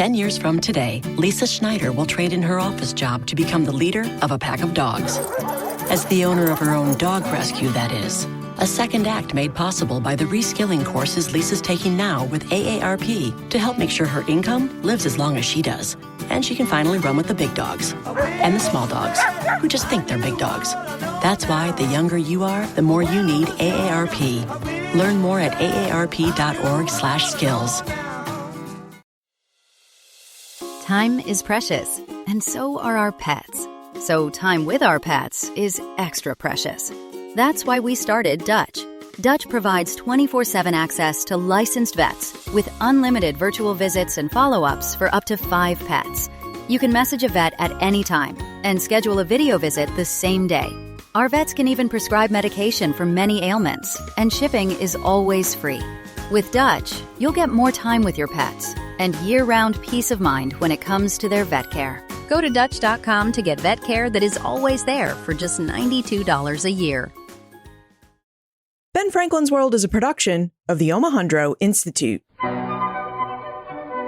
10 years from today, Lisa Schneider will trade in her office job to become the leader of a pack of dogs. As the owner of her own dog rescue, that is. A second act made possible by the reskilling courses Lisa's taking now with AARP to help make sure her income lives as long as she does. And she can finally run with the big dogs. And the small dogs, who just think they're big dogs. That's why the younger you are, the more you need AARP. Learn more at aarp.org/skills. Time is precious, and so are our pets. So time with our pets is extra precious. That's why we started Dutch. Dutch provides 24/7 access to licensed vets with unlimited virtual visits and follow-ups for up to 5 pets. You can message a vet at any time and schedule a video visit the same day. Our vets can even prescribe medication for many ailments, and shipping is always free. With Dutch, you'll get more time with your pets and year-round peace of mind when it comes to their vet care. Go to Dutch.com to get vet care that is always there for just $92 a year. Ben Franklin's World is a production of the Omohundro Institute.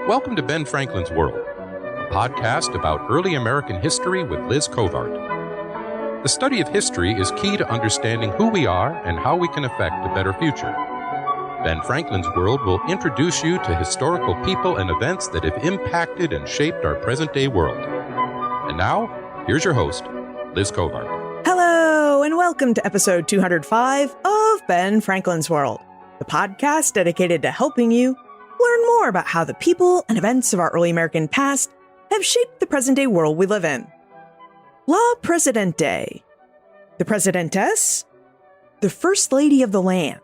Welcome to Ben Franklin's World, a podcast about early American history with Liz Covart. The study of history is key to understanding who we are and how we can affect a better future. Ben Franklin's World will introduce you to historical people and events that have impacted and shaped our present-day world. And now, here's your host, Liz Covart. Hello, and welcome to episode 205 of Ben Franklin's World, the podcast dedicated to helping you learn more about how the people and events of our early American past have shaped the present-day world we live in. La Presidente, the Presidentess, the First Lady of the land.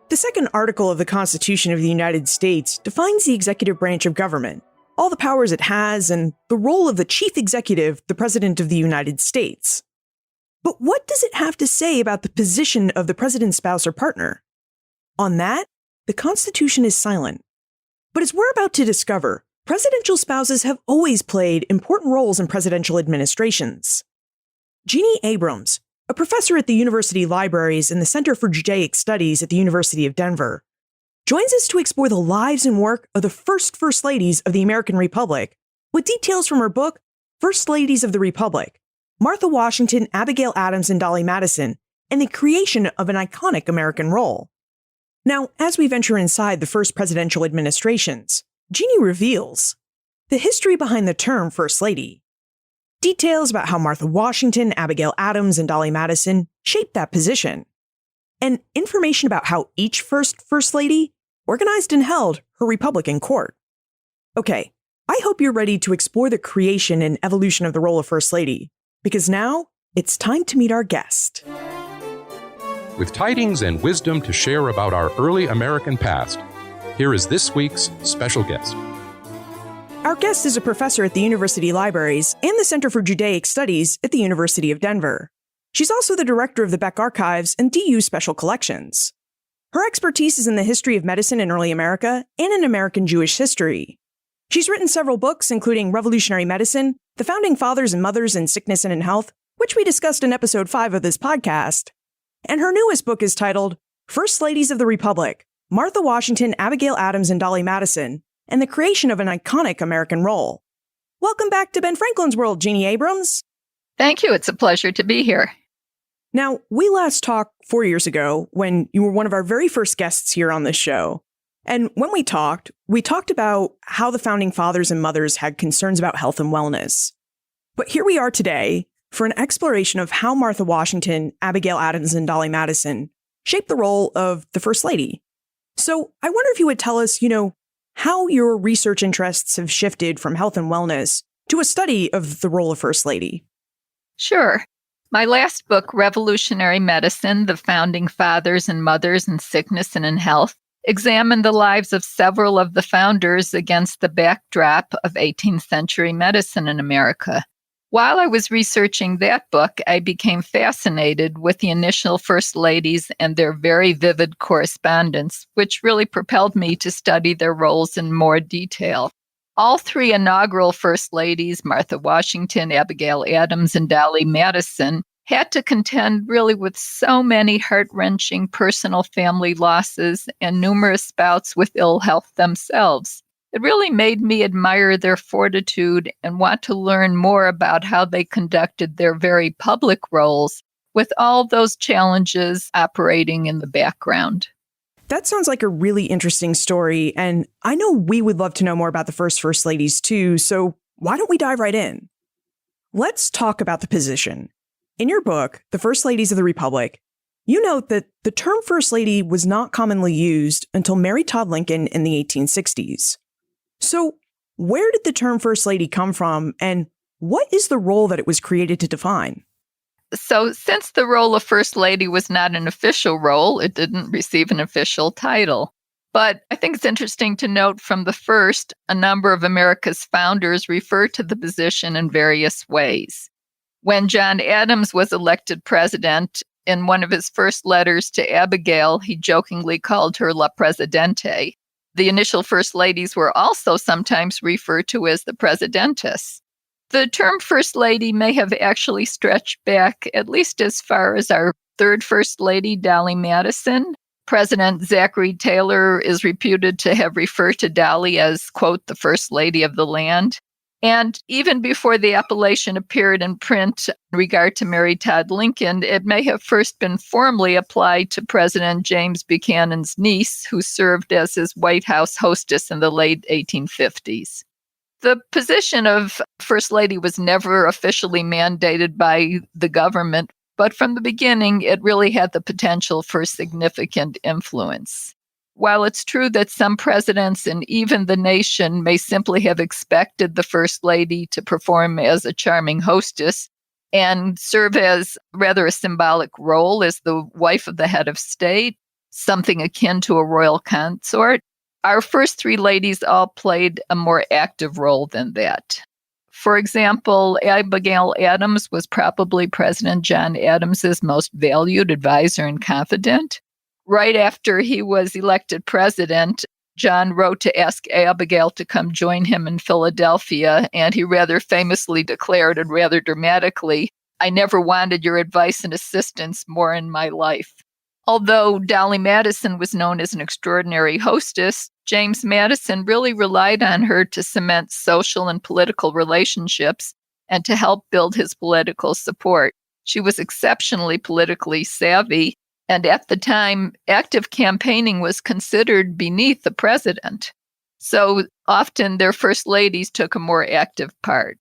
The second article of the Constitution of the United States defines the executive branch of government, all the powers it has, and the role of the chief executive, the President of the United States. But what does it have to say about the position of the president's spouse or partner? On that, the Constitution is silent. But as we're about to discover, presidential spouses have always played important roles in presidential administrations. Jeannie Abrams, a professor at the University Libraries and the Center for Judaic Studies at the University of Denver, joins us to explore the lives and work of the first ladies of the American Republic with details from her book, First Ladies of the Republic, Martha Washington, Abigail Adams, and Dolly Madison, and the creation of an iconic American role. Now, as we venture inside the first presidential administrations, Jeannie reveals the history behind the term First Lady, details about how Martha Washington, Abigail Adams, and Dolly Madison shaped that position, and information about how each First Lady organized and held her Republican court. Okay, I hope you're ready to explore the creation and evolution of the role of First Lady, because now it's time to meet our guest. With tidings and wisdom to share about our early American past, here is this week's special guest. Our guest is a professor at the University Libraries and the Center for Judaic Studies at the University of Denver. She's also the director of the Beck Archives and DU Special Collections. Her expertise is in the history of medicine in early America and in American Jewish history. She's written several books, including Revolutionary Medicine, The Founding Fathers and Mothers in Sickness and in Health, which we discussed in episode 5 of this podcast. And her newest book is titled First Ladies of the Republic, Martha Washington, Abigail Adams, and Dolly Madison, and the creation of an iconic American role. Welcome back to Ben Franklin's World, Jeannie Abrams. Thank you. It's a pleasure to be here. Now, we last talked 4 years ago when you were one of our very first guests here on this show. And when we talked about how the founding fathers and mothers had concerns about health and wellness. But here we are today for an exploration of how Martha Washington, Abigail Adams, and Dolly Madison shaped the role of the First Lady. So I wonder if you would tell us, how your research interests have shifted from health and wellness to a study of the role of First Lady. Sure. My last book, Revolutionary Medicine, The Founding Fathers and Mothers in Sickness and in Health, examined the lives of several of the founders against the backdrop of 18th century medicine in America. While I was researching that book, I became fascinated with the initial First Ladies and their very vivid correspondence, which really propelled me to study their roles in more detail. All 3 inaugural First Ladies, Martha Washington, Abigail Adams, and Dolly Madison, had to contend really with so many heart-wrenching personal family losses and numerous bouts with ill health themselves. It really made me admire their fortitude and want to learn more about how they conducted their very public roles with all those challenges operating in the background. That sounds like a really interesting story, and I know we would love to know more about the First Ladies too, so why don't we dive right in? Let's talk about the position. In your book, The First Ladies of the Republic, you note that the term First Lady was not commonly used until Mary Todd Lincoln in the 1860s. So, where did the term First Lady come from, and what is the role that it was created to define? So, since the role of First Lady was not an official role, it didn't receive an official title. But I think it's interesting to note from the first, a number of America's founders refer to the position in various ways. When John Adams was elected president, in one of his first letters to Abigail, he jokingly called her La Presidente. The initial First Ladies were also sometimes referred to as the Presidentess. The term First Lady may have actually stretched back at least as far as our third First Lady, Dolly Madison. President Zachary Taylor is reputed to have referred to Dolly as, quote, the First Lady of the land. And even before the appellation appeared in print in regard to Mary Todd Lincoln, it may have first been formally applied to President James Buchanan's niece, who served as his White House hostess in the late 1850s. The position of First Lady was never officially mandated by the government, but from the beginning, it really had the potential for significant influence. While it's true that some presidents and even the nation may simply have expected the First Lady to perform as a charming hostess and serve as rather a symbolic role as the wife of the head of state, something akin to a royal consort, our first three ladies all played a more active role than that. For example, Abigail Adams was probably President John Adams's most valued advisor and confidant. Right after he was elected president, John wrote to ask Abigail to come join him in Philadelphia, and he rather famously declared, and rather dramatically, "I never wanted your advice and assistance more in my life." Although Dolly Madison was known as an extraordinary hostess, James Madison really relied on her to cement social and political relationships and to help build his political support. She was exceptionally politically savvy, and at the time, active campaigning was considered beneath the president. So often their first ladies took a more active part.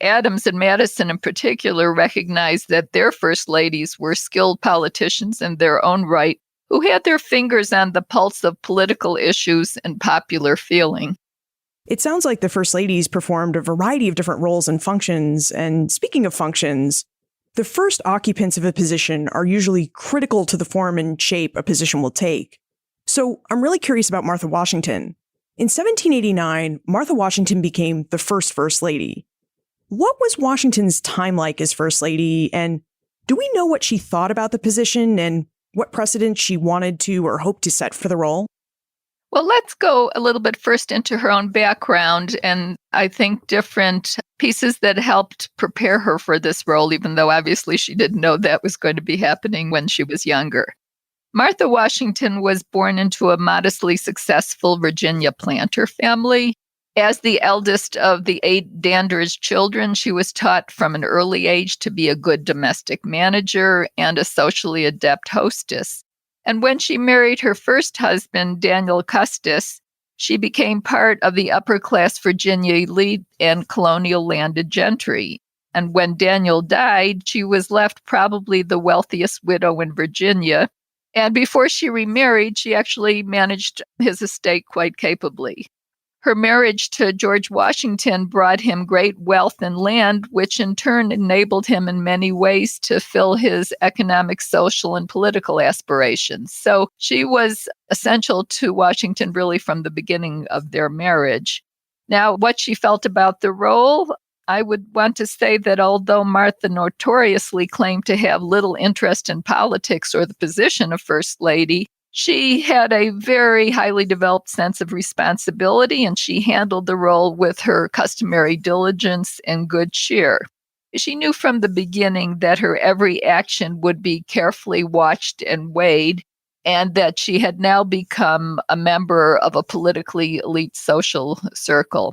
Adams and Madison in particular recognized that their first ladies were skilled politicians in their own right who had their fingers on the pulse of political issues and popular feeling. It sounds like the First Ladies performed a variety of different roles and functions. And speaking of functions, the first occupants of a position are usually critical to the form and shape a position will take. So I'm really curious about Martha Washington. In 1789, Martha Washington became the First Lady. What was Washington's time like as First Lady, and do we know what she thought about the position and what precedent she wanted to or hoped to set for the role? Well, let's go a little bit first into her own background, and I think different pieces that helped prepare her for this role, even though obviously she didn't know that was going to be happening when she was younger. Martha Washington was born into a modestly successful Virginia planter family. As the eldest of the 8 Danvers children, she was taught from an early age to be a good domestic manager and a socially adept hostess. And when she married her first husband, Daniel Custis, she became part of the upper-class Virginia elite and colonial landed gentry. And when Daniel died, she was left probably the wealthiest widow in Virginia. And before she remarried, she actually managed his estate quite capably. Her marriage to George Washington brought him great wealth and land, which in turn enabled him in many ways to fill his economic, social, and political aspirations. So she was essential to Washington really from the beginning of their marriage. Now, what she felt about the role, I would want to say that although Martha notoriously claimed to have little interest in politics or the position of First Lady, she had a very highly developed sense of responsibility, and she handled the role with her customary diligence and good cheer. She knew from the beginning that her every action would be carefully watched and weighed, and that she had now become a member of a politically elite social circle.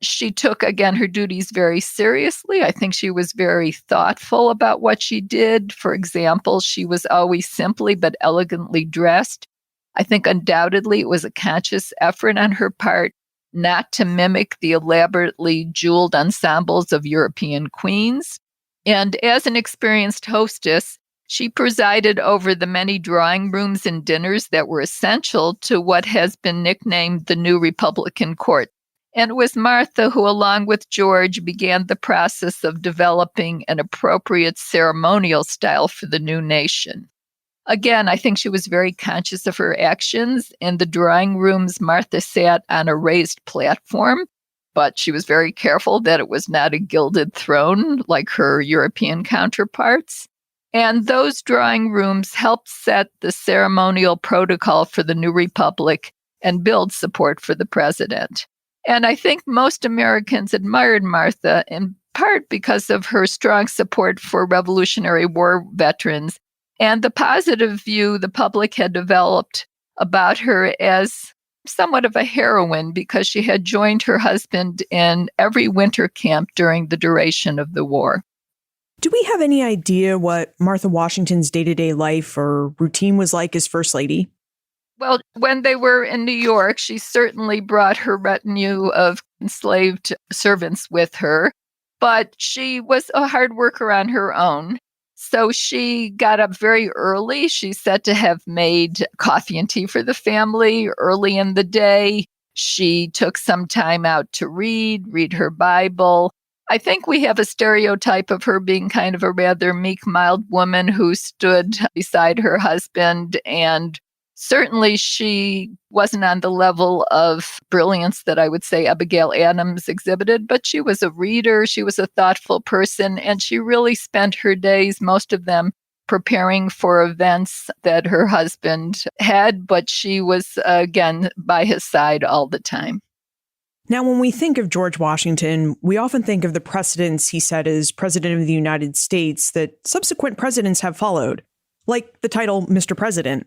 She took, again, her duties very seriously. I think she was very thoughtful about what she did. For example, she was always simply but elegantly dressed. I think undoubtedly it was a conscious effort on her part not to mimic the elaborately jeweled ensembles of European queens. And as an experienced hostess, she presided over the many drawing rooms and dinners that were essential to what has been nicknamed the New Republican Court. And it was Martha who, along with George, began the process of developing an appropriate ceremonial style for the new nation. Again, I think she was very conscious of her actions. In the drawing rooms, Martha sat on a raised platform, but she was very careful that it was not a gilded throne like her European counterparts. And those drawing rooms helped set the ceremonial protocol for the new republic and build support for the president. And I think most Americans admired Martha in part because of her strong support for Revolutionary War veterans and the positive view the public had developed about her as somewhat of a heroine because she had joined her husband in every winter camp during the duration of the war. Do we have any idea what Martha Washington's day-to-day life or routine was like as First Lady? Well, when they were in New York, she certainly brought her retinue of enslaved servants with her, but she was a hard worker on her own. So she got up very early. She's said to have made coffee and tea for the family early in the day. She took some time out to read her Bible. I think we have a stereotype of her being kind of a rather meek, mild woman who stood beside her husband, and certainly she wasn't on the level of brilliance that I would say Abigail Adams exhibited, but she was a reader, she was a thoughtful person, and she really spent her days, most of them, preparing for events that her husband had, but she was, again, by his side all the time. Now, when we think of George Washington, we often think of the precedents he set as President of the United States that subsequent presidents have followed, like the title Mr. President.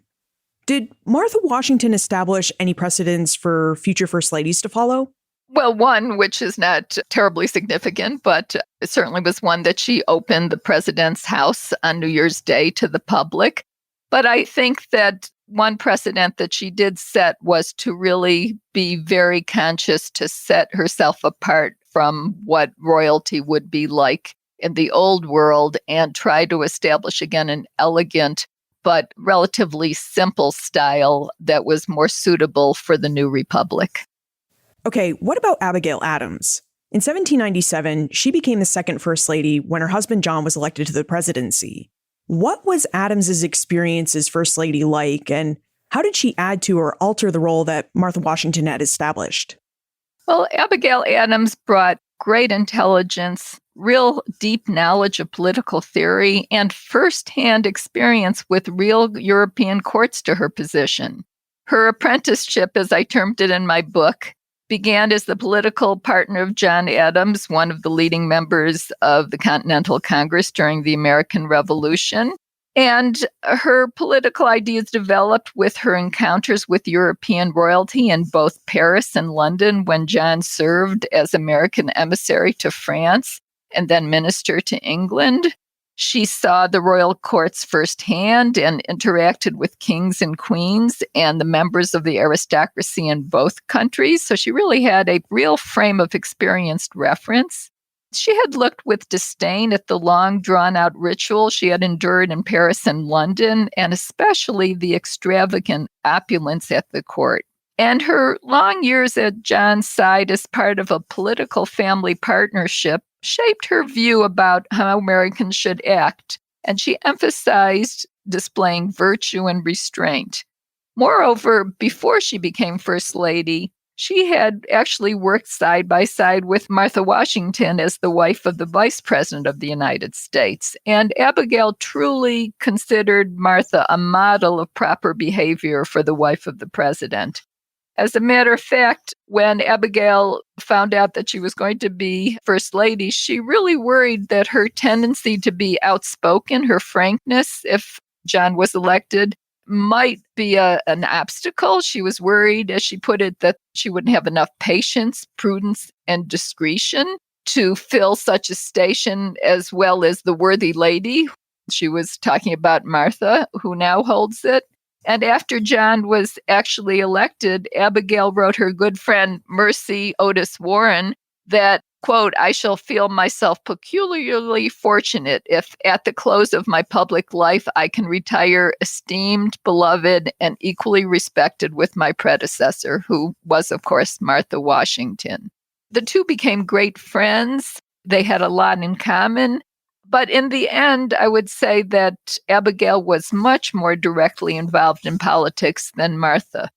Did Martha Washington establish any precedents for future First Ladies to follow? Well, one, which is not terribly significant, but it certainly was one that she opened the president's house on New Year's Day to the public. But I think that one precedent that she did set was to really be very conscious to set herself apart from what royalty would be like in the old world and try to establish, again, an elegant but relatively simple style that was more suitable for the new republic. Okay, what about Abigail Adams? In 1797, she became the second First Lady when her husband John was elected to the presidency. What was Adams's experience as First Lady like, and how did she add to or alter the role that Martha Washington had established? Well, Abigail Adams brought great intelligence, real deep knowledge of political theory, and firsthand experience with real European courts to her position. Her apprenticeship, as I termed it in my book, began as the political partner of John Adams, one of the leading members of the Continental Congress during the American Revolution. And her political ideas developed with her encounters with European royalty in both Paris and London when John served as American emissary to France and then minister to England. She saw the royal courts firsthand and interacted with kings and queens and the members of the aristocracy in both countries. So she really had a real frame of experienced reference. She had looked with disdain at the long, drawn-out ritual she had endured in Paris and London, and especially the extravagant opulence at the court. And her long years at John's side as part of a political family partnership shaped her view about how Americans should act, and she emphasized displaying virtue and restraint. Moreover, before she became First Lady, she had actually worked side by side with Martha Washington as the wife of the Vice President of the United States. And Abigail truly considered Martha a model of proper behavior for the wife of the president. As a matter of fact, when Abigail found out that she was going to be First Lady, she really worried that her tendency to be outspoken, her frankness, if John was elected, might be an obstacle. She was worried, as she put it, that she wouldn't have enough patience, prudence, and discretion to fill such a station, as well as the worthy lady. She was talking about Martha, who now holds it. And after John was actually elected, Abigail wrote her good friend Mercy Otis Warren that, quote, "I shall feel myself peculiarly fortunate if at the close of my public life I can retire esteemed, beloved, and equally respected with my predecessor," who was, of course, Martha Washington. The two became great friends. They had a lot in common. But in the end, I would say that Abigail was much more directly involved in politics than Martha.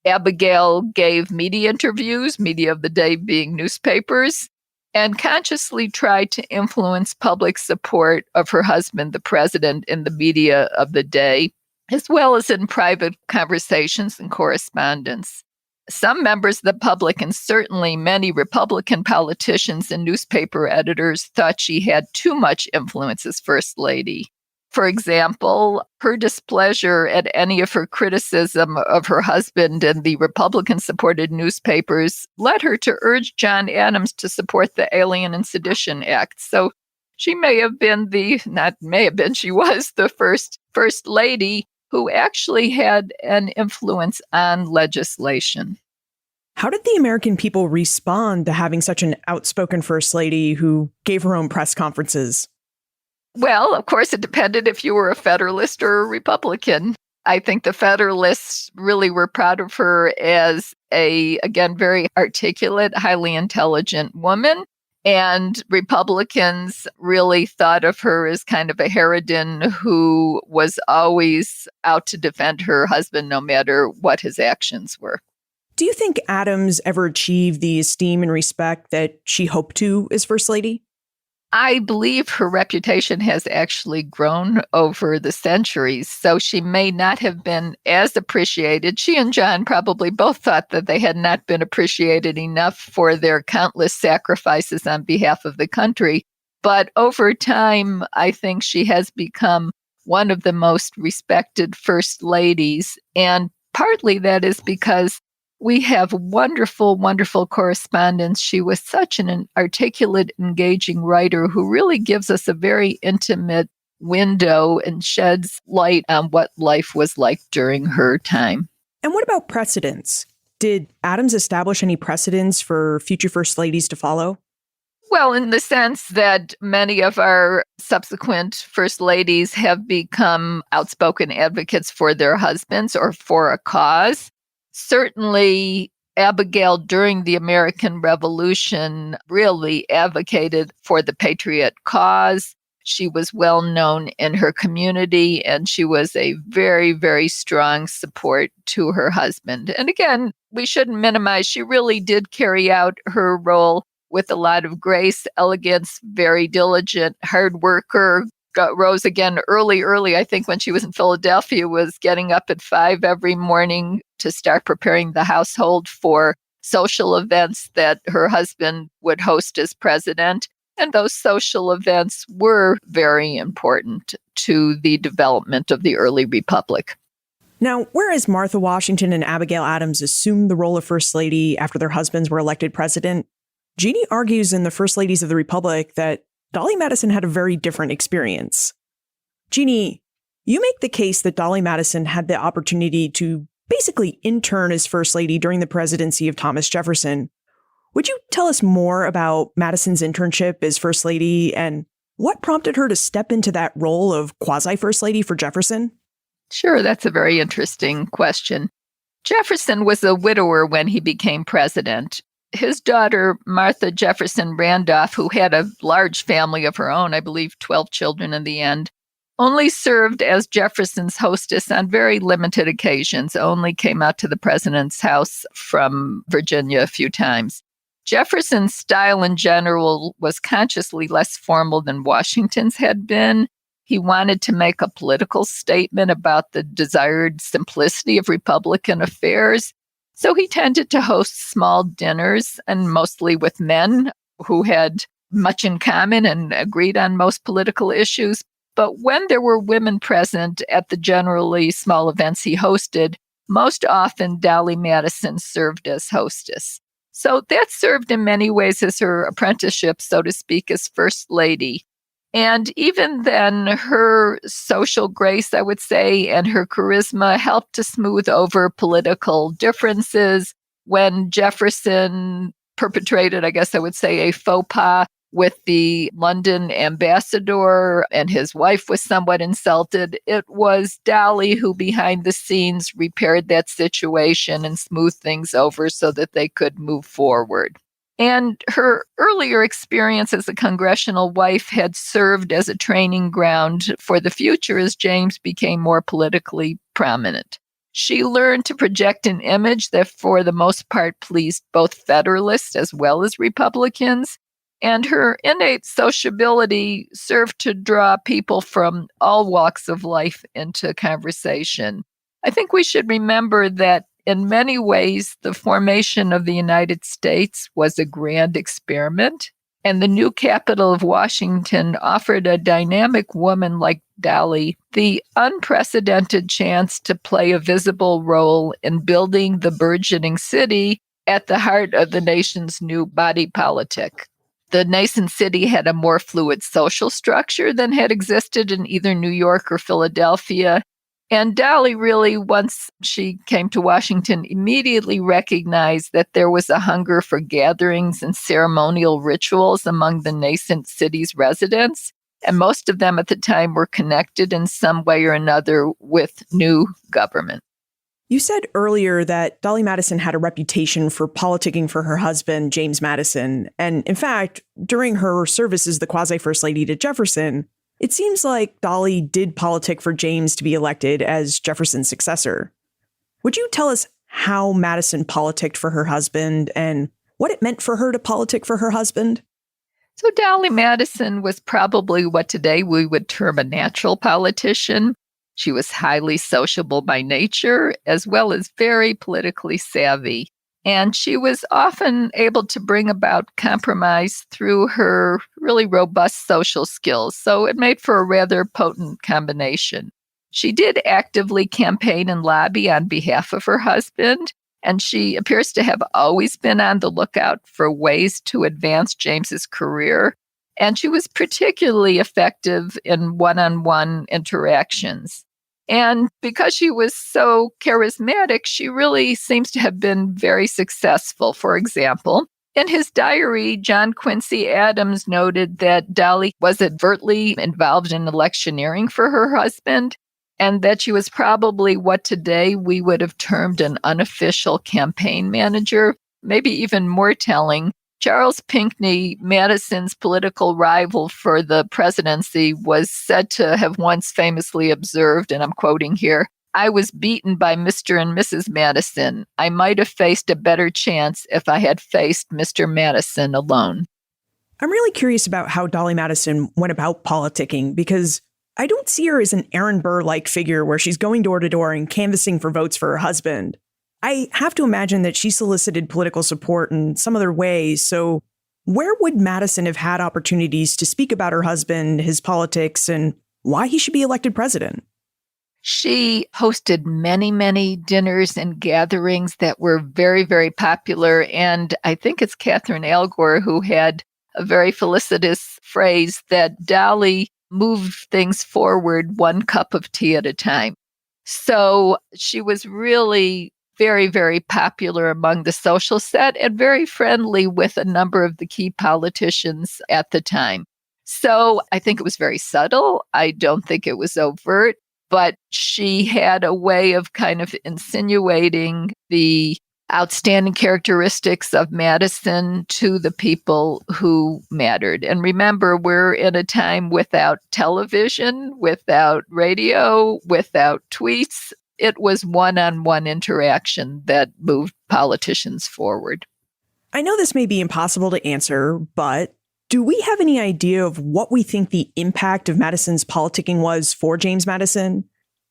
Abigail gave media interviews, media of the day being newspapers, and consciously tried to influence public support of her husband, the president, in the media of the day, as well as in private conversations and correspondence. Some members of the public, and certainly many Republican politicians and newspaper editors, thought she had too much influence as First Lady. For example, her displeasure at any of her criticism of her husband and the Republican-supported newspapers led her to urge John Adams to support the Alien and Sedition Act. So she may have been she was the first lady who actually had an influence on legislation. How did the American people respond to having such an outspoken First Lady who gave her own press conferences? Well, of course, it depended if you were a Federalist or a Republican. I think the Federalists really were proud of her as again, very articulate, highly intelligent woman. And Republicans really thought of her as kind of a harridan who was always out to defend her husband, no matter what his actions were. Do you think Adams ever achieved the esteem and respect that she hoped to as First Lady? I believe her reputation has actually grown over the centuries, so she may not have been as appreciated. She and John probably both thought that they had not been appreciated enough for their countless sacrifices on behalf of the country. But over time, I think she has become one of the most respected First Ladies. And partly that is because we have wonderful, wonderful correspondence. She was such an articulate, engaging writer who really gives us a very intimate window and sheds light on what life was like during her time. And what about precedents? Did Adams establish any precedents for future First Ladies to follow? Well, in the sense that many of our subsequent First Ladies have become outspoken advocates for their husbands or for a cause. Certainly, Abigail, during the American Revolution, really advocated for the patriot cause. She was well known in her community, and she was a very, very strong support to her husband. And again, we shouldn't minimize, she really did carry out her role with a lot of grace, elegance, very diligent, hard worker. Rose again early, I think when she was in Philadelphia, was getting up at 5 every morning to start preparing the household for social events that her husband would host as president. And those social events were very important to the development of the early republic. Now, whereas Martha Washington and Abigail Adams assumed the role of First Lady after their husbands were elected president, Jeannie argues in The First Ladies of the Republic that Dolly Madison had a very different experience. Jeannie, you make the case that Dolly Madison had the opportunity to basically intern as First Lady during the presidency of Thomas Jefferson. Would you tell us more about Madison's internship as First Lady and what prompted her to step into that role of quasi-First Lady for Jefferson? Sure, that's a very interesting question. Jefferson was a widower when he became president. His daughter, Martha Jefferson Randolph, who had a large family of her own, I believe 12 children in the end, only served as Jefferson's hostess on very limited occasions, only came out to the president's house from Virginia a few times. Jefferson's style in general was consciously less formal than Washington's had been. He wanted to make a political statement about the desired simplicity of Republican affairs. So he tended to host small dinners, and mostly with men who had much in common and agreed on most political issues. But when there were women present at the generally small events he hosted, most often Dolly Madison served as hostess. So that served in many ways as her apprenticeship, so to speak, as First Lady. And even then, her social grace, I would say, and her charisma helped to smooth over political differences. When Jefferson perpetrated, I guess I would say, a faux pas with the London ambassador and his wife was somewhat insulted, it was Dolly who behind the scenes repaired that situation and smoothed things over so that they could move forward. And her earlier experience as a congressional wife had served as a training ground for the future as James became more politically prominent. She learned to project an image that for the most part pleased both Federalists as well as Republicans. And her innate sociability served to draw people from all walks of life into conversation. I think we should remember that in many ways, the formation of the United States was a grand experiment, and the new capital of Washington offered a dynamic woman like Dolly the unprecedented chance to play a visible role in building the burgeoning city at the heart of the nation's new body politic. The nascent city had a more fluid social structure than had existed in either New York or Philadelphia. And Dolly really, once she came to Washington, immediately recognized that there was a hunger for gatherings and ceremonial rituals among the nascent city's residents. And most of them at the time were connected in some way or another with new government. You said earlier that Dolly Madison had a reputation for politicking for her husband, James Madison. And in fact, during her service as the quasi-first lady to Jefferson, it seems like Dolly did politic for James to be elected as Jefferson's successor. Would you tell us how Madison politicked for her husband and what it meant for her to politic for her husband? So Dolly Madison was probably what today we would term a natural politician. She was highly sociable by nature, as well as very politically savvy. And she was often able to bring about compromise through her really robust social skills. So it made for a rather potent combination. She did actively campaign and lobby on behalf of her husband, and she appears to have always been on the lookout for ways to advance James's career. And she was particularly effective in one-on-one interactions. And because she was so charismatic, she really seems to have been very successful. For example, in his diary, John Quincy Adams noted that Dolly was overtly involved in electioneering for her husband, and that she was probably what today we would have termed an unofficial campaign manager. Maybe even more telling, Charles Pinckney, Madison's political rival for the presidency, was said to have once famously observed, and I'm quoting here, "I was beaten by Mr. and Mrs. Madison. I might have faced a better chance if I had faced Mr. Madison alone." I'm really curious about how Dolly Madison went about politicking, because I don't see her as an Aaron Burr-like figure where she's going door to door and canvassing for votes for her husband. I have to imagine that she solicited political support in some other ways. So where would Madison have had opportunities to speak about her husband, his politics, and why he should be elected president? She hosted many, many dinners and gatherings that were very, very popular. And I think it's Catherine Algor who had a very felicitous phrase that Dolly moved things forward one cup of tea at a time. So she was really very, very popular among the social set and very friendly with a number of the key politicians at the time. So I think it was very subtle. I don't think it was overt, but she had a way of kind of insinuating the outstanding characteristics of Madison to the people who mattered. And remember, we're in a time without television, without radio, without tweets. It was one-on-one interaction that moved politicians forward. I know this may be impossible to answer, but do we have any idea of what we think the impact of Madison's politicking was for James Madison?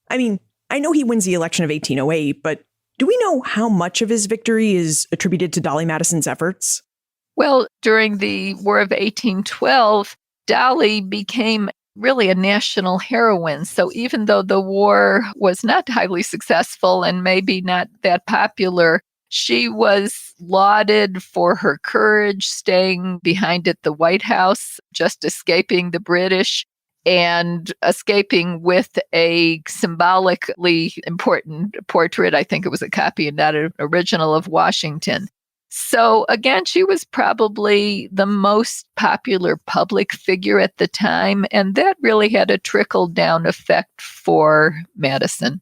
I mean, I know he wins the election of 1808, but do we know how much of his victory is attributed to Dolly Madison's efforts? Well, during the War of 1812, Dolly became really a national heroine. So even though the war was not highly successful and maybe not that popular, she was lauded for her courage, staying behind at the White House, just escaping the British and escaping with a symbolically important portrait. I think it was a copy and not an original of Washington. So again, she was probably the most popular public figure at the time, and that really had a trickle-down effect for Madison.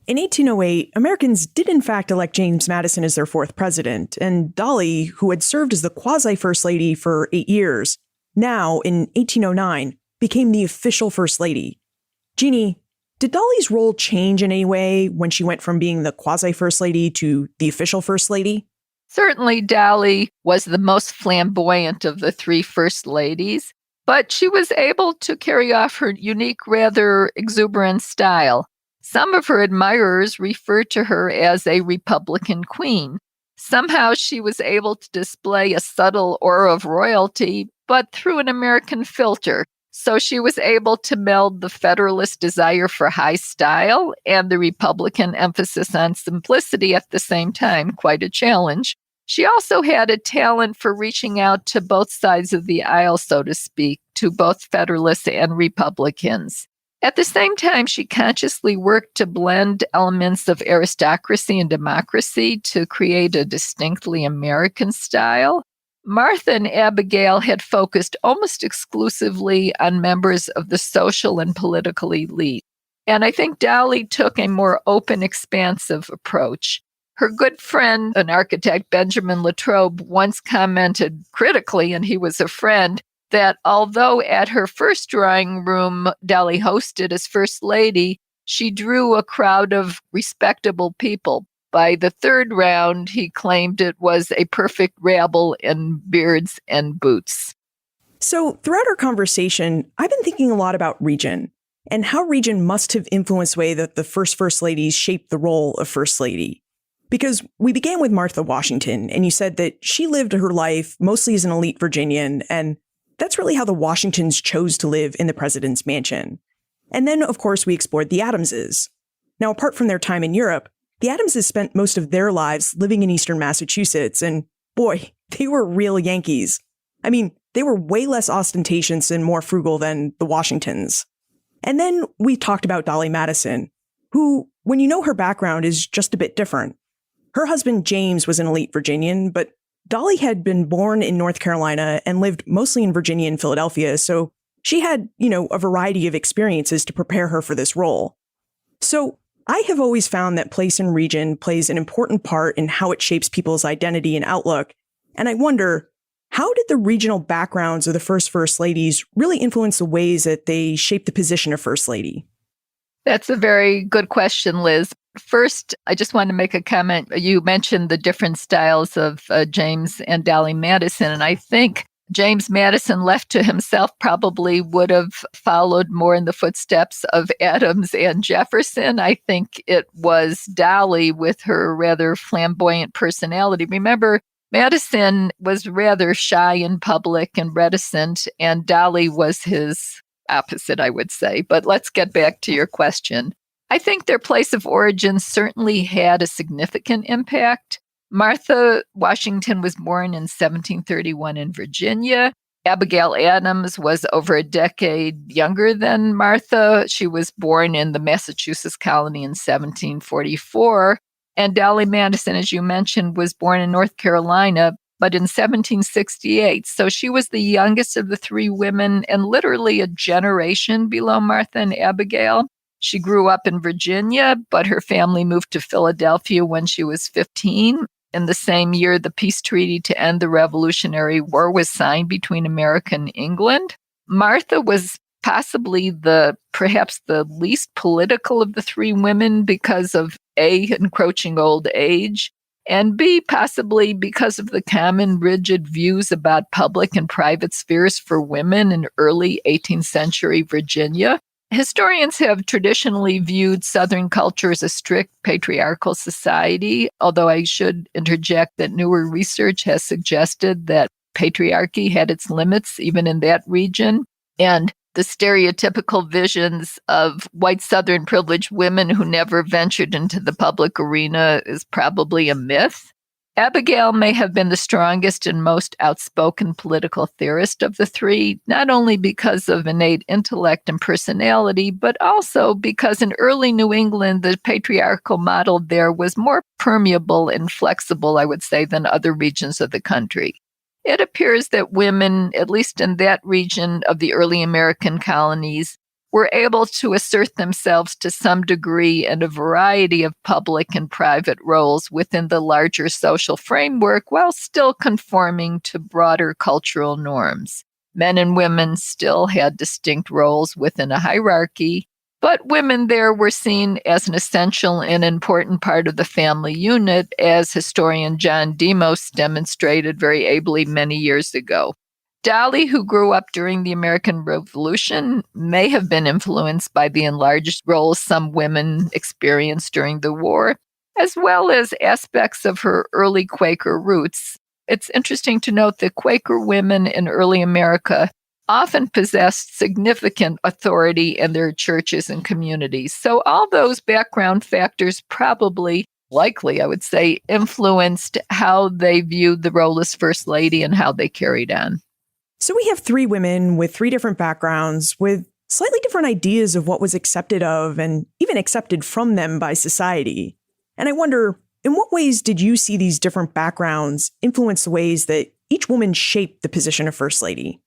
In 1808, Americans did in fact elect James Madison as their fourth president, and Dolly, who had served as the quasi-first lady for 8 years, now, in 1809, became the official first lady. Jeannie, did Dolly's role change in any way when she went from being the quasi-first lady to the official first lady? Certainly, Dolly was the most flamboyant of the three first ladies, but she was able to carry off her unique, rather exuberant style. Some of her admirers refer to her as a Republican queen. Somehow she was able to display a subtle aura of royalty, but through an American filter. So she was able to meld the Federalist desire for high style and the Republican emphasis on simplicity at the same time, quite a challenge. She also had a talent for reaching out to both sides of the aisle, so to speak, to both Federalists and Republicans. At the same time, she consciously worked to blend elements of aristocracy and democracy to create a distinctly American style. Martha and Abigail had focused almost exclusively on members of the social and political elite. And I think Dolly took a more open, expansive approach. Her good friend, an architect, Benjamin Latrobe, once commented critically, and he was a friend, that although at her first drawing room Dolly hosted as First Lady, she drew a crowd of respectable people. By the third round, he claimed it was a perfect rabble in beards and boots. So throughout our conversation, I've been thinking a lot about region and how region must have influenced the way that the first ladies shaped the role of First Lady. Because we began with Martha Washington, and you said that she lived her life mostly as an elite Virginian, and that's really how the Washingtons chose to live in the president's mansion. And then, of course, we explored the Adamses. Now, apart from their time in Europe, the Adamses spent most of their lives living in eastern Massachusetts, and boy, they were real Yankees. I mean, they were way less ostentatious and more frugal than the Washingtons. And then we talked about Dolly Madison, who, when you know her background, is just a bit different. Her husband, James, was an elite Virginian, but Dolly had been born in North Carolina and lived mostly in Virginia and Philadelphia, so she had, a variety of experiences to prepare her for this role. So I have always found that place and region plays an important part in how it shapes people's identity and outlook, and I wonder, how did the regional backgrounds of the first ladies really influence the ways that they shaped the position of First Lady? That's a very good question, Liz. First, I just want to make a comment. You mentioned the different styles of James and Dolly Madison, and I think James Madison, left to himself, probably would have followed more in the footsteps of Adams and Jefferson. I think it was Dolly with her rather flamboyant personality. Remember, Madison was rather shy in public and reticent, and Dolly was his opposite, I would say. But let's get back to your question. I think their place of origin certainly had a significant impact. Martha Washington was born in 1731 in Virginia. Abigail Adams was over a decade younger than Martha. She was born in the Massachusetts colony in 1744. And Dolly Madison, as you mentioned, was born in North Carolina, but in 1768. So she was the youngest of the three women and literally a generation below Martha and Abigail. She grew up in Virginia, but her family moved to Philadelphia when she was 15. In the same year, the peace treaty to end the Revolutionary War was signed between America and England. Martha was possibly perhaps the least political of the three women because of A, encroaching old age, and B, possibly because of the common rigid views about public and private spheres for women in early 18th century Virginia. Historians have traditionally viewed Southern culture as a strict patriarchal society, although I should interject that newer research has suggested that patriarchy had its limits even in that region. And the stereotypical visions of white Southern privileged women who never ventured into the public arena is probably a myth. Abigail may have been the strongest and most outspoken political theorist of the three, not only because of innate intellect and personality, but also because in early New England, the patriarchal model there was more permeable and flexible, I would say, than other regions of the country. It appears that women, at least in that region of the early American colonies, were able to assert themselves to some degree in a variety of public and private roles within the larger social framework while still conforming to broader cultural norms. Men and women still had distinct roles within a hierarchy, but women there were seen as an essential and important part of the family unit, as historian John Demos demonstrated very ably many years ago. Dolly, who grew up during the American Revolution, may have been influenced by the enlarged roles some women experienced during the war, as well as aspects of her early Quaker roots. It's interesting to note that Quaker women in early America often possessed significant authority in their churches and communities. So all those background factors probably, likely, I would say, influenced how they viewed the role as First Lady and how they carried on. So we have three women with three different backgrounds with slightly different ideas of what was accepted of and even accepted from them by society. And I wonder, in what ways did you see these different backgrounds influence the ways that each woman shaped the position of First Lady?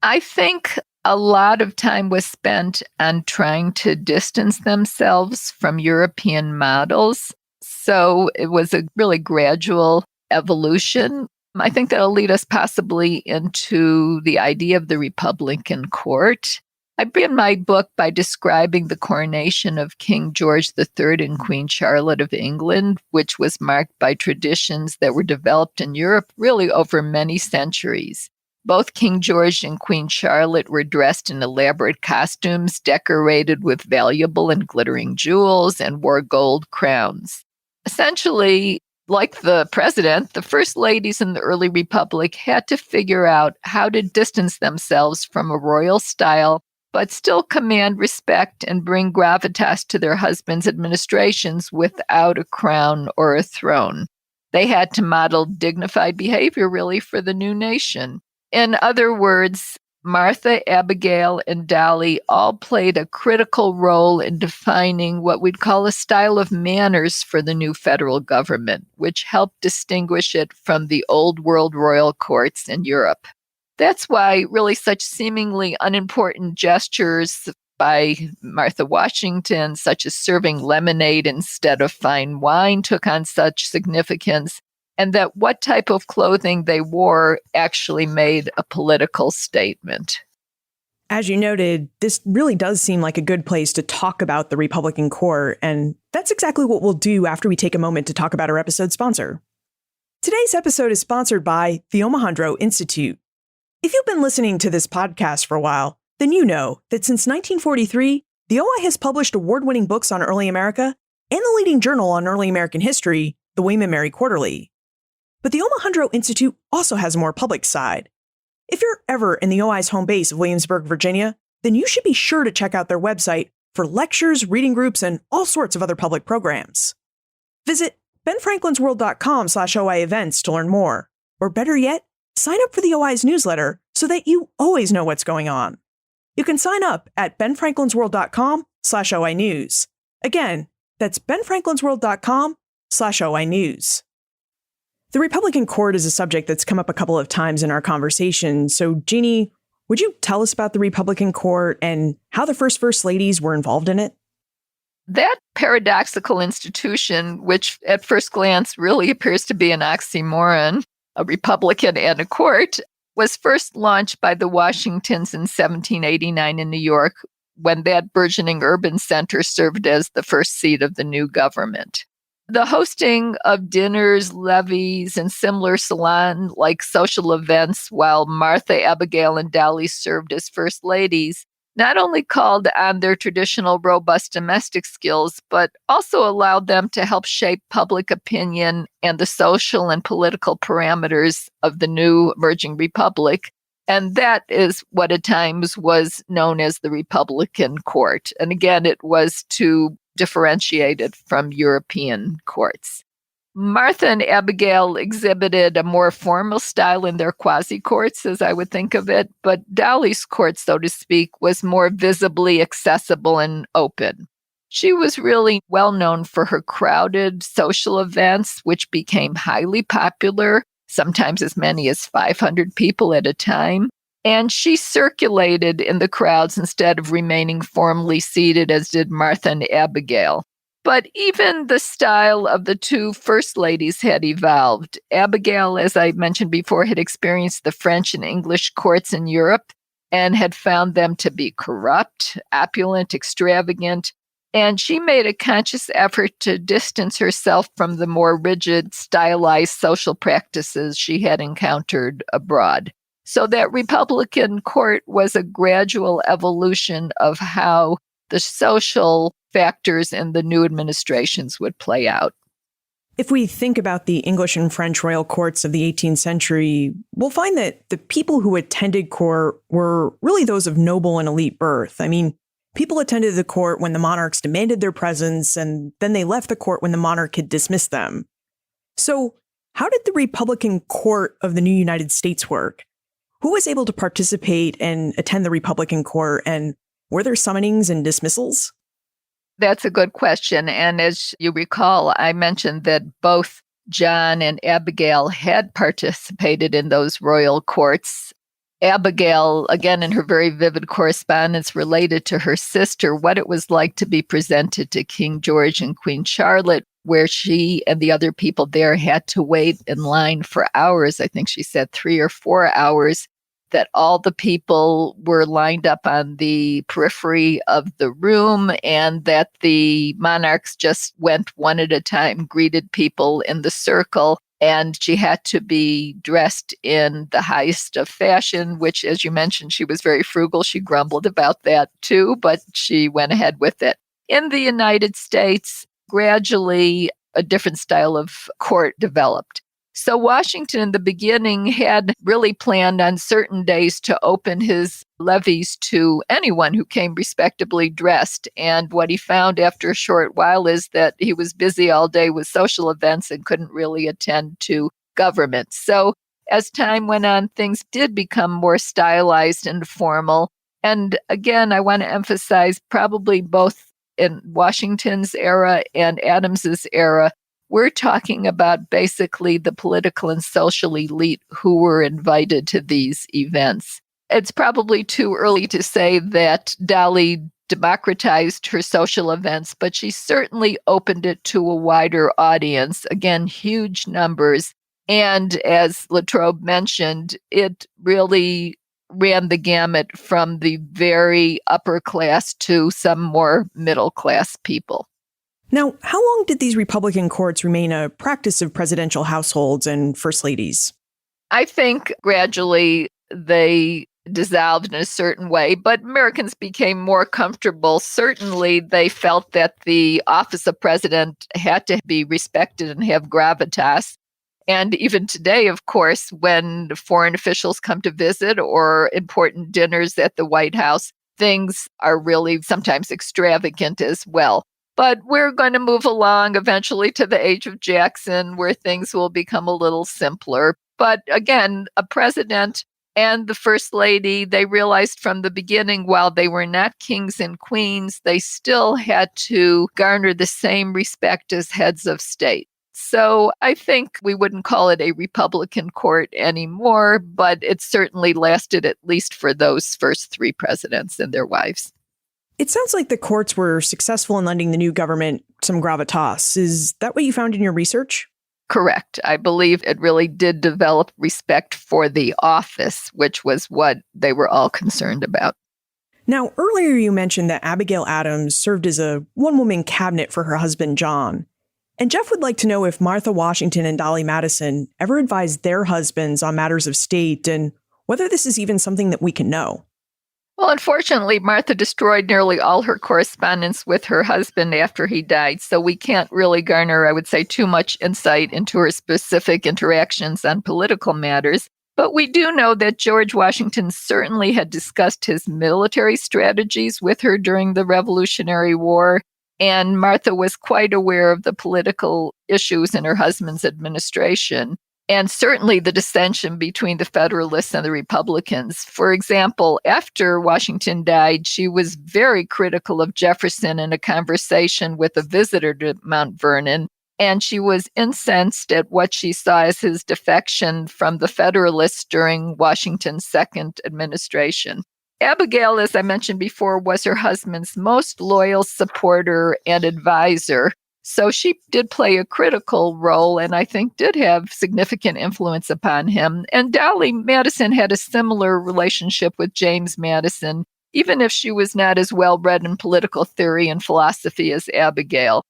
I think a lot of time was spent on trying to distance themselves from European models. So it was a really gradual evolution. I think that'll lead us possibly into the idea of the Republican court. I begin my book by describing the coronation of King George III and Queen Charlotte of England, which was marked by traditions that were developed in Europe really over many centuries. Both King George and Queen Charlotte were dressed in elaborate costumes, decorated with valuable and glittering jewels, and wore gold crowns. Essentially, like the president, the first ladies in the early republic had to figure out how to distance themselves from a royal style, but still command respect and bring gravitas to their husbands' administrations without a crown or a throne. They had to model dignified behavior, really, for the new nation. In other words, Martha, Abigail, and Dolly all played a critical role in defining what we'd call a style of manners for the new federal government, which helped distinguish it from the old world royal courts in Europe. That's why really such seemingly unimportant gestures by Martha Washington, such as serving lemonade instead of fine wine, took on such significance, and that what type of clothing they wore actually made a political statement. As you noted, this really does seem like a good place to talk about the Republican court, and that's exactly what we'll do after we take a moment to talk about our episode sponsor. Today's episode is sponsored by the Omohundro Institute. If you've been listening to this podcast for a while, then you know that since 1943, the OI has published award-winning books on early America and the leading journal on early American history, the William & Mary Quarterly. But the Omohundro Institute also has a more public side. If you're ever in the OI's home base of Williamsburg, Virginia, then you should be sure to check out their website for lectures, reading groups, and all sorts of other public programs. Visit benfranklinsworld.com/OI events to learn more. Or better yet, sign up for the OI's newsletter so that you always know what's going on. You can sign up at benfranklinsworld.com/OI news. Again, that's benfranklinsworld.com/OI news. The Republican court is a subject that's come up a couple of times in our conversation. So, Jeannie, would you tell us about the Republican court and how the first ladies were involved in it? That paradoxical institution, which at first glance really appears to be an oxymoron, a Republican and a court, was first launched by the Washingtons in 1789 in New York, when that burgeoning urban center served as the first seat of the new government. The hosting of dinners, levees, and similar salon-like social events while Martha, Abigail, and Dolly served as first ladies not only called on their traditional robust domestic skills, but also allowed them to help shape public opinion and the social and political parameters of the new emerging republic, And that is what at times was known as the Republican court. And again, it was to differentiate it from European courts. Martha and Abigail exhibited a more formal style in their quasi-courts, as I would think of it, but Dolly's court, so to speak, was more visibly accessible and open. She was really well known for her crowded social events, which became highly popular, sometimes as many as 500 people at a time. And she circulated in the crowds instead of remaining formally seated, as did Martha and Abigail. But even the style of the two first ladies had evolved. Abigail, as I mentioned before, had experienced the French and English courts in Europe and had found them to be corrupt, opulent, extravagant. And she made a conscious effort to distance herself from the more rigid, stylized social practices she had encountered abroad. So that Republican court was a gradual evolution of how the social factors in the new administrations would play out. If we think about the English and French royal courts of the 18th century, we'll find that the people who attended court were really those of noble and elite birth. I mean, people attended the court when the monarchs demanded their presence, and then they left the court when the monarch had dismissed them. So how did the Republican court of the new United States work? Who was able to participate and attend the Republican court, and were there summonings and dismissals? That's a good question. And as you recall, I mentioned that both John and Abigail had participated in those royal courts. Abigail, again, in her very vivid correspondence, related to her sister what it was like to be presented to King George and Queen Charlotte, where she and the other people there had to wait in line for hours. I think she said 3 or 4 hours, that all the people were lined up on the periphery of the room and that the monarchs just went one at a time, greeted people in the circle. And she had to be dressed in the highest of fashion, which, as you mentioned, she was very frugal. She grumbled about that too, but she went ahead with it. In the United States, gradually a different style of court developed. So Washington in the beginning had really planned on certain days to open his levees to anyone who came respectably dressed. And what he found after a short while is that he was busy all day with social events and couldn't really attend to government. So as time went on, things did become more stylized and formal. And again, I want to emphasize probably both in Washington's era and Adams's era, we're talking about basically the political and social elite who were invited to these events. It's probably too early to say that Dolly democratized her social events, but she certainly opened it to a wider audience. Again, huge numbers. And as Latrobe mentioned, it really ran the gamut from the very upper class to some more middle class people. Now, how long did these Republican courts remain a practice of presidential households and first ladies? I think gradually they dissolved in a certain way, but Americans became more comfortable. Certainly, they felt that the office of president had to be respected and have gravitas. And even today, of course, when foreign officials come to visit or important dinners at the White House, things are really sometimes extravagant as well. But we're going to move along eventually to the age of Jackson, where things will become a little simpler. But again, a president and the first lady, they realized from the beginning, while they were not kings and queens, they still had to garner the same respect as heads of state. So I think we wouldn't call it a Republican court anymore, but it certainly lasted at least for those first 3 presidents and their wives. It sounds like the courts were successful in lending the new government some gravitas. Is that what you found in your research? Correct. I believe it really did develop respect for the office, which was what they were all concerned about. Now, earlier you mentioned that Abigail Adams served as a one-woman cabinet for her husband, John. And Jeff would like to know if Martha Washington and Dolly Madison ever advised their husbands on matters of state and whether this is even something that we can know. Well, unfortunately, Martha destroyed nearly all her correspondence with her husband after he died, so we can't really garner, I would say, too much insight into her specific interactions on political matters. But we do know that George Washington certainly had discussed his military strategies with her during the Revolutionary War, and Martha was quite aware of the political issues in her husband's administration, and certainly the dissension between the Federalists and the Republicans. For example, after Washington died, she was very critical of Jefferson in a conversation with a visitor to Mount Vernon, and she was incensed at what she saw as his defection from the Federalists during Washington's second administration. Abigail, as I mentioned before, was her husband's most loyal supporter and advisor. So she did play a critical role and I think did have significant influence upon him. And Dolly Madison had a similar relationship with James Madison, even if she was not as well-read in political theory and philosophy as Abigail.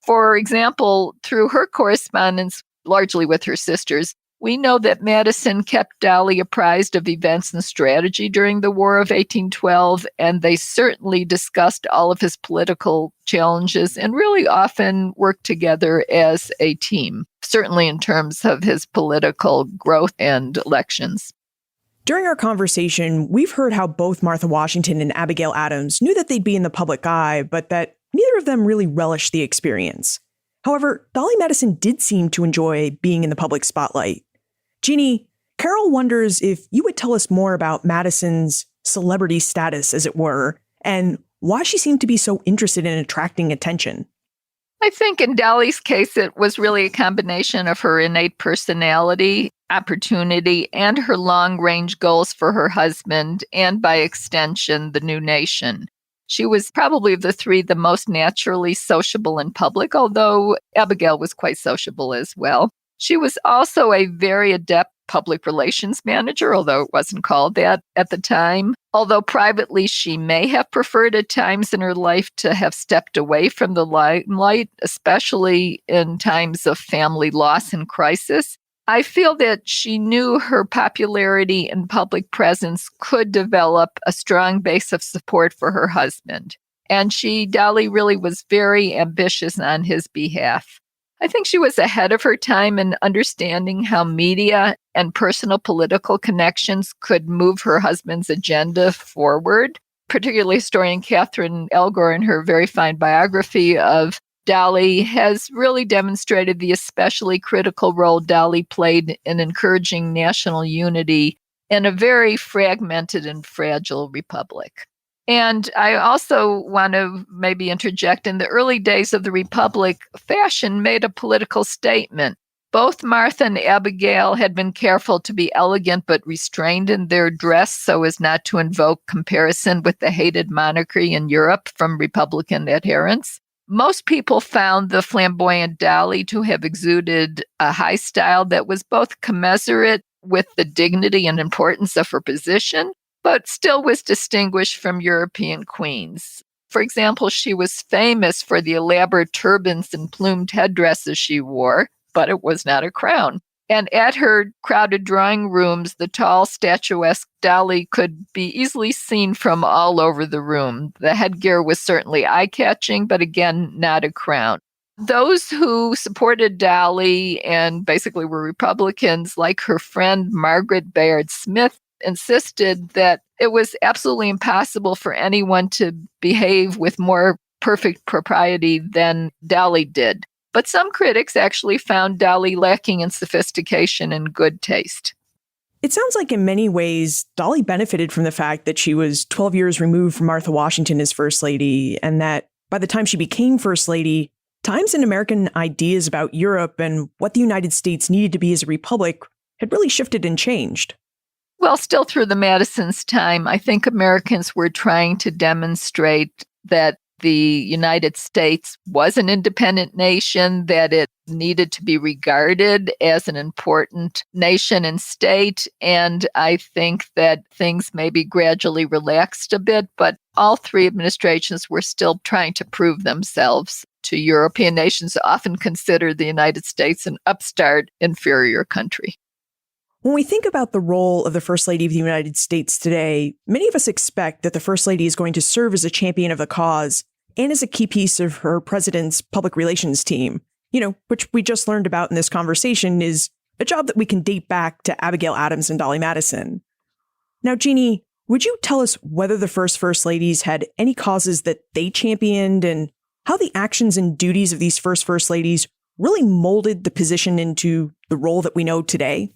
For example, through her correspondence, largely with her sisters, we know that Madison kept Dolly apprised of events and strategy during the War of 1812, and they certainly discussed all of his political challenges and really often worked together as a team, certainly in terms of his political growth and elections. During our conversation, we've heard how both Martha Washington and Abigail Adams knew that they'd be in the public eye, but that neither of them really relished the experience. However, Dolly Madison did seem to enjoy being in the public spotlight. Jeannie, Carol wonders if you would tell us more about Madison's celebrity status, as it were, and why she seemed to be so interested in attracting attention. I think in Dolly's case, it was really a combination of her innate personality, opportunity, and her long-range goals for her husband, and by extension, the new nation. She was probably of the three the most naturally sociable in public, although Abigail was quite sociable as well. She was also a very adept public relations manager, although it wasn't called that at the time. Although privately she may have preferred at times in her life to have stepped away from the limelight, especially in times of family loss and crisis. I feel that she knew her popularity and public presence could develop a strong base of support for her husband. And Dolly really was very ambitious on his behalf. I think she was ahead of her time in understanding how media and personal political connections could move her husband's agenda forward. Particularly historian Catherine Elgore, in her very fine biography of Dolly, has really demonstrated the especially critical role Dolly played in encouraging national unity in a very fragmented and fragile republic. And I also want to maybe interject, in the early days of the Republic, fashion made a political statement. Both Martha and Abigail had been careful to be elegant but restrained in their dress so as not to invoke comparison with the hated monarchy in Europe from Republican adherents. Most people found the flamboyant Dolly to have exuded a high style that was both commensurate with the dignity and importance of her position, but still was distinguished from European queens. For example, she was famous for the elaborate turbans and plumed headdresses she wore, but it was not a crown. And at her crowded drawing rooms, the tall, statuesque Dolly could be easily seen from all over the room. The headgear was certainly eye-catching, but again, not a crown. Those who supported Dolly and basically were Republicans, like her friend Margaret Bayard Smith, insisted that it was absolutely impossible for anyone to behave with more perfect propriety than Dolly did. But some critics actually found Dolly lacking in sophistication and good taste. It sounds like in many ways, Dolly benefited from the fact that she was 12 years removed from Martha Washington as First Lady, and that by the time she became First Lady, times and American ideas about Europe and what the United States needed to be as a republic had really shifted and changed. Well, still through the Madison's time, I think Americans were trying to demonstrate that the United States was an independent nation, that it needed to be regarded as an important nation and state. And I think that things maybe gradually relaxed a bit, but all three administrations were still trying to prove themselves to European nations, often consider the United States an upstart, inferior country. When we think about the role of the First Lady of the United States today, many of us expect that the First Lady is going to serve as a champion of the cause and as a key piece of her president's public relations team, which we just learned about in this conversation is a job that we can date back to Abigail Adams and Dolly Madison. Now, Jeannie, would you tell us whether the First Ladies had any causes that they championed and how the actions and duties of these First Ladies really molded the position into the role that we know today?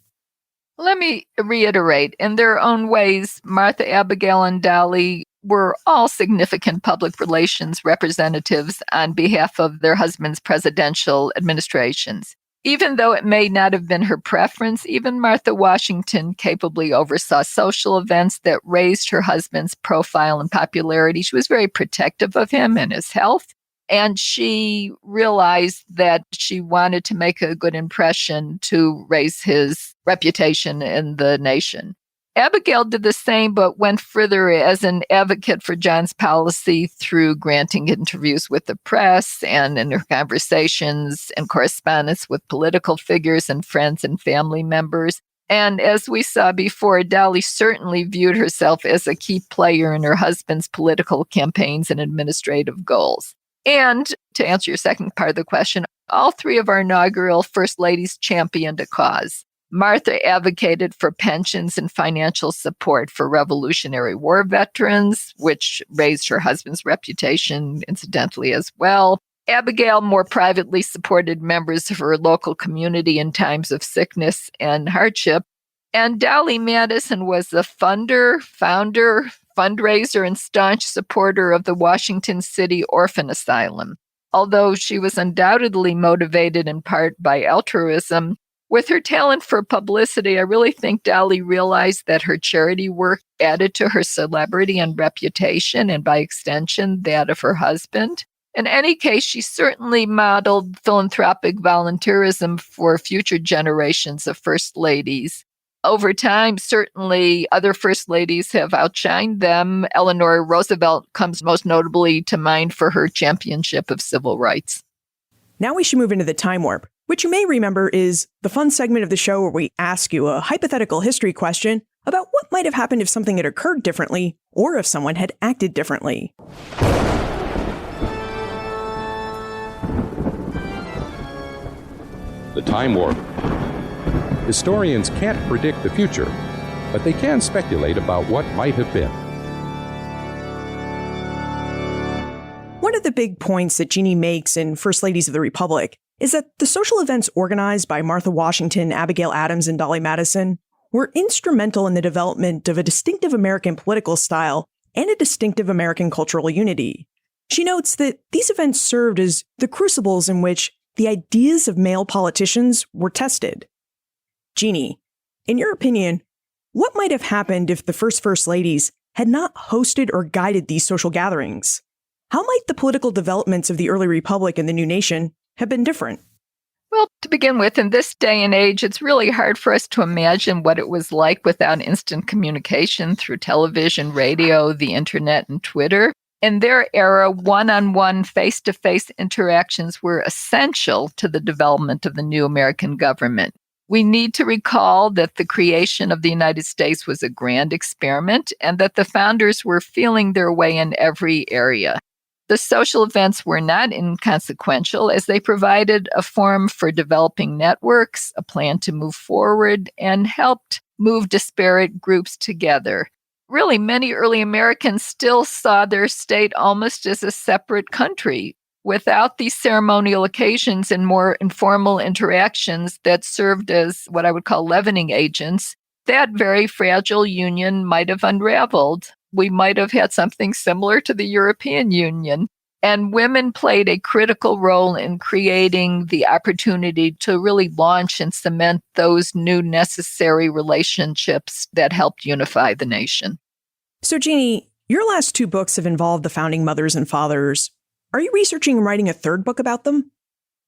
Let me reiterate, in their own ways, Martha, Abigail, and Dolly were all significant public relations representatives on behalf of their husbands' presidential administrations. Even though it may not have been her preference, even Martha Washington capably oversaw social events that raised her husband's profile and popularity. She was very protective of him and his health. And she realized that she wanted to make a good impression to raise his reputation in the nation. Abigail did the same, but went further as an advocate for John's policy through granting interviews with the press and in her conversations and correspondence with political figures and friends and family members. And as we saw before, Dolly certainly viewed herself as a key player in her husband's political campaigns and administrative goals. And to answer your second part of the question, all three of our inaugural First Ladies championed a cause. Martha advocated for pensions and financial support for Revolutionary War veterans, which raised her husband's reputation, incidentally, as well. Abigail more privately supported members of her local community in times of sickness and hardship. And Dolly Madison was a founder, fundraiser, and staunch supporter of the Washington City Orphan Asylum. Although she was undoubtedly motivated in part by altruism, with her talent for publicity, I really think Dolly realized that her charity work added to her celebrity and reputation, and by extension, that of her husband. In any case, she certainly modeled philanthropic volunteerism for future generations of First Ladies. Over time, certainly other First Ladies have outshined them. Eleanor Roosevelt comes most notably to mind for her championship of civil rights. Now we should move into the time warp, which you may remember is the fun segment of the show where we ask you a hypothetical history question about what might have happened if something had occurred differently or if someone had acted differently. The time warp. Historians can't predict the future, but they can speculate about what might have been. One of the big points that Jeannie makes in First Ladies of the Republic is that the social events organized by Martha Washington, Abigail Adams, and Dolly Madison were instrumental in the development of a distinctive American political style and a distinctive American cultural unity. She notes that these events served as the crucibles in which the ideas of male politicians were tested. Jeannie, in your opinion, what might have happened if the First Ladies had not hosted or guided these social gatherings? How might the political developments of the early republic and the new nation have been different? Well, to begin with, in this day and age, it's really hard for us to imagine what it was like without instant communication through television, radio, the internet, and Twitter. In their era, one-on-one, face-to-face interactions were essential to the development of the new American government. We need to recall that the creation of the United States was a grand experiment and that the founders were feeling their way in every area. The social events were not inconsequential as they provided a forum for developing networks, a plan to move forward, and helped move disparate groups together. Really, many early Americans still saw their state almost as a separate country. Without these ceremonial occasions and more informal interactions that served as what I would call leavening agents, that very fragile union might have unraveled. We might have had something similar to the European Union. And women played a critical role in creating the opportunity to really launch and cement those new necessary relationships that helped unify the nation. So, Jeannie, your last two books have involved the founding mothers and fathers. Are you researching and writing a third book about them?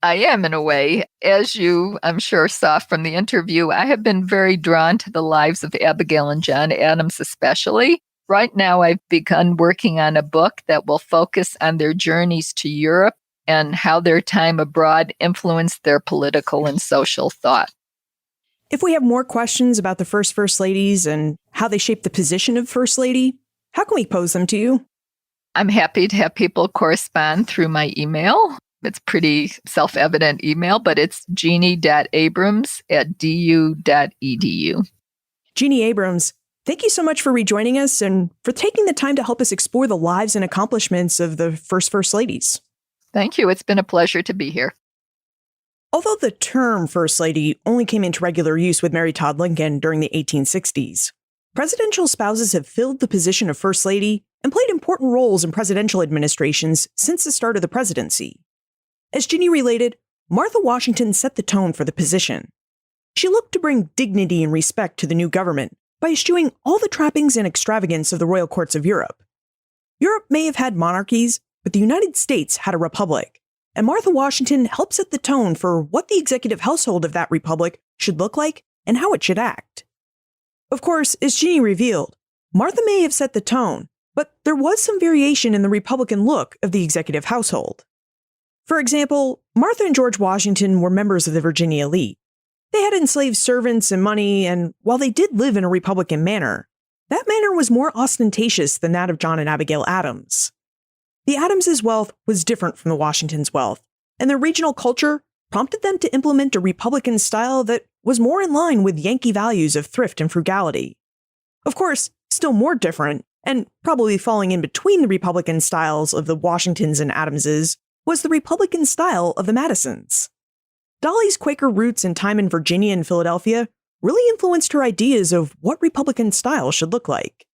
I am, in a way. As you, I'm sure, saw from the interview, I have been very drawn to the lives of Abigail and John Adams especially. Right now, I've begun working on a book that will focus on their journeys to Europe and how their time abroad influenced their political and social thought. If we have more questions about the First Ladies and how they shaped the position of First Lady, how can we pose them to you? I'm happy to have people correspond through my email. It's pretty self-evident email, but it's jeannie.abrams@du.edu. Jeannie Abrams, thank you so much for rejoining us and for taking the time to help us explore the lives and accomplishments of the First Ladies. Thank you. It's been a pleasure to be here. Although the term First Lady only came into regular use with Mary Todd Lincoln during the 1860s, presidential spouses have filled the position of First Lady and played important roles in presidential administrations since the start of the presidency. As Ginny related, Martha Washington set the tone for the position. She looked to bring dignity and respect to the new government by eschewing all the trappings and extravagance of the royal courts of Europe. Europe may have had monarchies, but the United States had a republic, and Martha Washington helped set the tone for what the executive household of that republic should look like and how it should act. Of course, as Ginny revealed, Martha may have set the tone, but there was some variation in the Republican look of the executive household. For example, Martha and George Washington were members of the Virginia elite. They had enslaved servants and money, and while they did live in a Republican manner, that manner was more ostentatious than that of John and Abigail Adams. The Adamses' wealth was different from the Washingtons' wealth, and their regional culture prompted them to implement a Republican style that was more in line with Yankee values of thrift and frugality. Of course, still more different, and probably falling in between the Republican styles of the Washingtons and Adamses, was the Republican style of the Madisons. Dolly's Quaker roots and time in Virginia and Philadelphia really influenced her ideas of what Republican style should look like.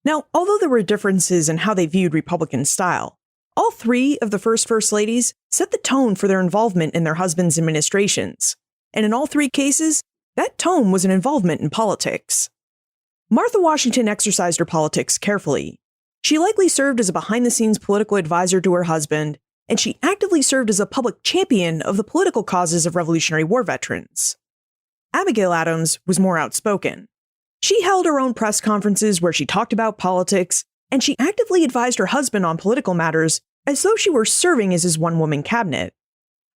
Now, although there were differences in how they viewed Republican style, all three of the First Ladies set the tone for their involvement in their husbands' administrations, and in all three cases, that tone was an involvement in politics. Martha Washington exercised her politics carefully. She likely served as a behind-the-scenes political advisor to her husband, and she actively served as a public champion of the political causes of Revolutionary War veterans. Abigail Adams was more outspoken. She held her own press conferences where she talked about politics, and she actively advised her husband on political matters as though she were serving as his one-woman cabinet.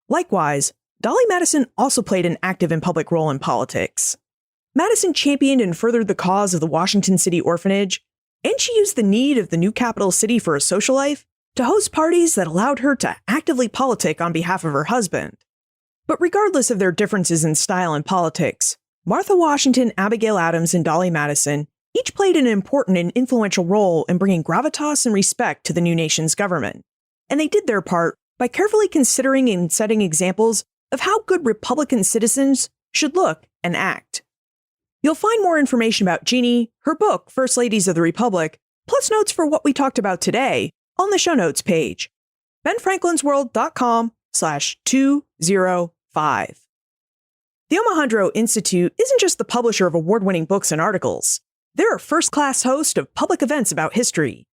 Likewise, Dolly Madison also played an active and public role in politics. Madison championed and furthered the cause of the Washington City Orphanage, and she used the need of the new capital city for a social life to host parties that allowed her to actively politic on behalf of her husband. But regardless of their differences in style and politics, Martha Washington, Abigail Adams, and Dolly Madison each played an important and influential role in bringing gravitas and respect to the new nation's government. And they did their part by carefully considering and setting examples of how good Republican citizens should look and act. You'll find more information about Jeannie, her book, First Ladies of the Republic, plus notes for what we talked about today on the show notes page, benfranklinsworld.com/205. The Omohundro Institute isn't just the publisher of award-winning books and articles. They're a first-class host of public events about history.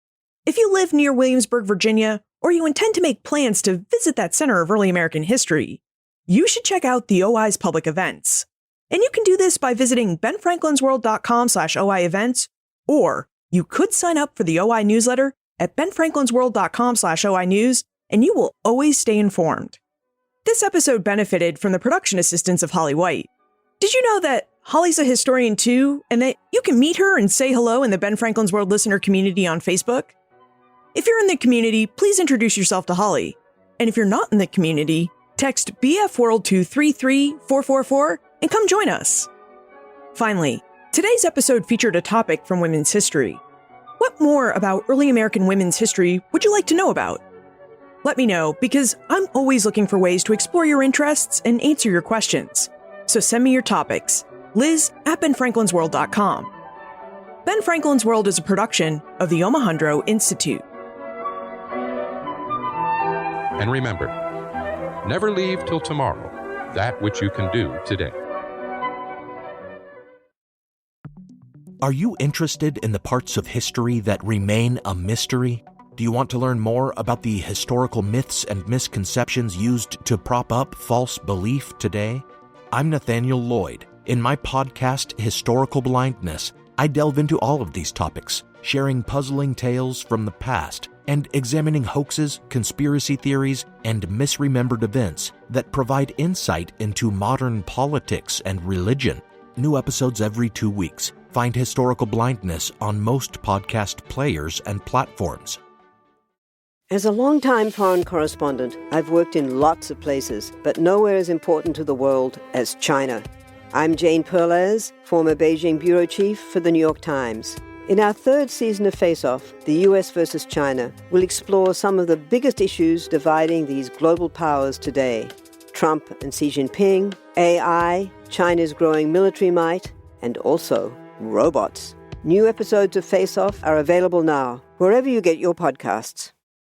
If you live near Williamsburg, Virginia, or you intend to make plans to visit that center of early American history, you should check out the OI's public events. And you can do this by visiting benfranklinsworld.com/OI events, or you could sign up for the OI newsletter at benfranklinsworld.com/OI news, and you will always stay informed. This episode benefited from the production assistance of Holly White. Did you know that Holly's a historian too, and that you can meet her and say hello in the Ben Franklin's World listener community on Facebook? If you're in the community, please introduce yourself to Holly. And if you're not in the community, text BF World to 33444 and come join us. Finally, today's episode featured a topic from women's history. What more about early American women's history would you like to know about? Let me know, because I'm always looking for ways to explore your interests and answer your questions. So send me your topics, liz@benfranklinsworld.com. Ben Franklin's World is a production of the Omohundro Institute. And remember, never leave till tomorrow that which you can do today. Are you interested in the parts of history that remain a mystery? Do you want to learn more about the historical myths and misconceptions used to prop up false belief today? I'm Nathaniel Lloyd. In my podcast, Historical Blindness, I delve into all of these topics, sharing puzzling tales from the past and examining hoaxes, conspiracy theories, and misremembered events that provide insight into modern politics and religion. New episodes every 2 weeks. Find Historical Blindness on most podcast players and platforms. As a longtime foreign correspondent, I've worked in lots of places, but nowhere as important to the world as China. I'm Jane Perlez, former Beijing bureau chief for the New York Times. In our third season of Face Off, the US versus China, we'll explore some of the biggest issues dividing these global powers today. Trump and Xi Jinping, AI, China's growing military might, and also robots. New episodes of Face Off are available now, wherever you get your podcasts.